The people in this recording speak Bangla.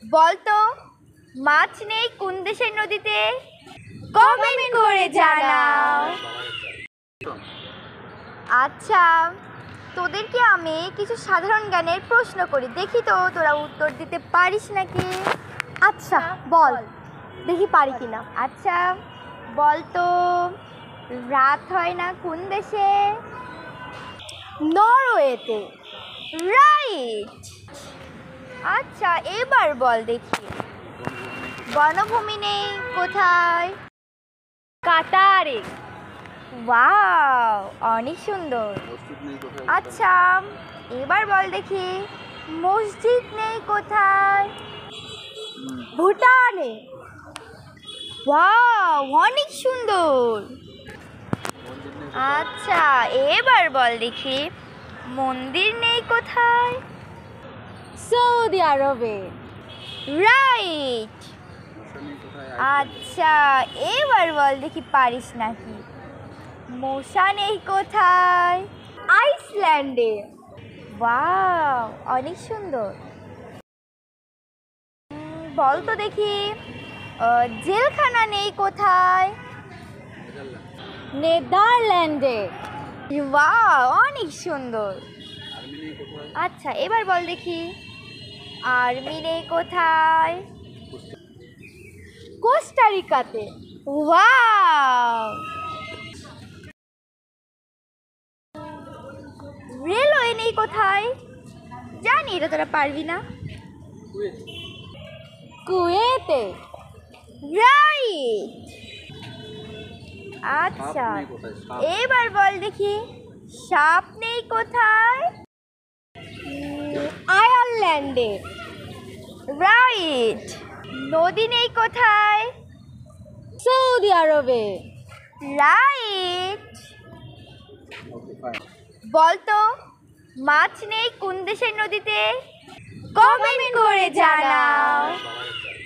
বলতো মাছ নেই কোন দেশের নদীতে? কমেন্ট করে জানাও। আচ্ছা, তোদেরকে আমি কিছু সাধারণ জ্ঞানের প্রশ্ন করি, দেখি তো তোরা উত্তর দিতে পারিস নাকি। আচ্ছা বল, দেখি পারি কিনা। আচ্ছা বলতো রাত হয় না কোন দেশে? নরওয়েতে। রাইট। আচ্ছা এবার বল দেখি, বনভূমি নেই কোথায়? কাতারে। ওয়াও, অনেক সুন্দর। আচ্ছা এবার বল দেখি, মসজিদ নেই কোথায়? ভুটানে। ওয়াও, অনেক সুন্দর। আচ্ছা এবার বল দেখি, মন্দির নেই কোথায়? সৌদি আরবে। রাইট। আচ্ছা এবার বল দেখি পারিস নাকি, মশা নেই কোথায়? আইসল্যান্ডে। ওয়াও, অনেক সুন্দর। বল তো দেখি, জেলখানা নেই কোথায়? নেদারল্যান্ডে। ওয়াও, অনেক সুন্দর। আচ্ছা এবার বল দেখি, আর্মি নেই কোথায়? কোস্টারিকাতে। ওয়াও। রেলওয়ে নেই কোথায়? জানি এটা তোরা পারবি না। কুয়েতে। রাইট। আচ্ছা এবার বল দেখি, সাপ নেই কোথায়? আয়ারল্যান্ডে। রাইট। নদী নেই কোথায়? সৌদি আরবে। রাইট। বলতো মাছ নেই কোন দেশের নদীতে? কমেন্ট করে জানাও।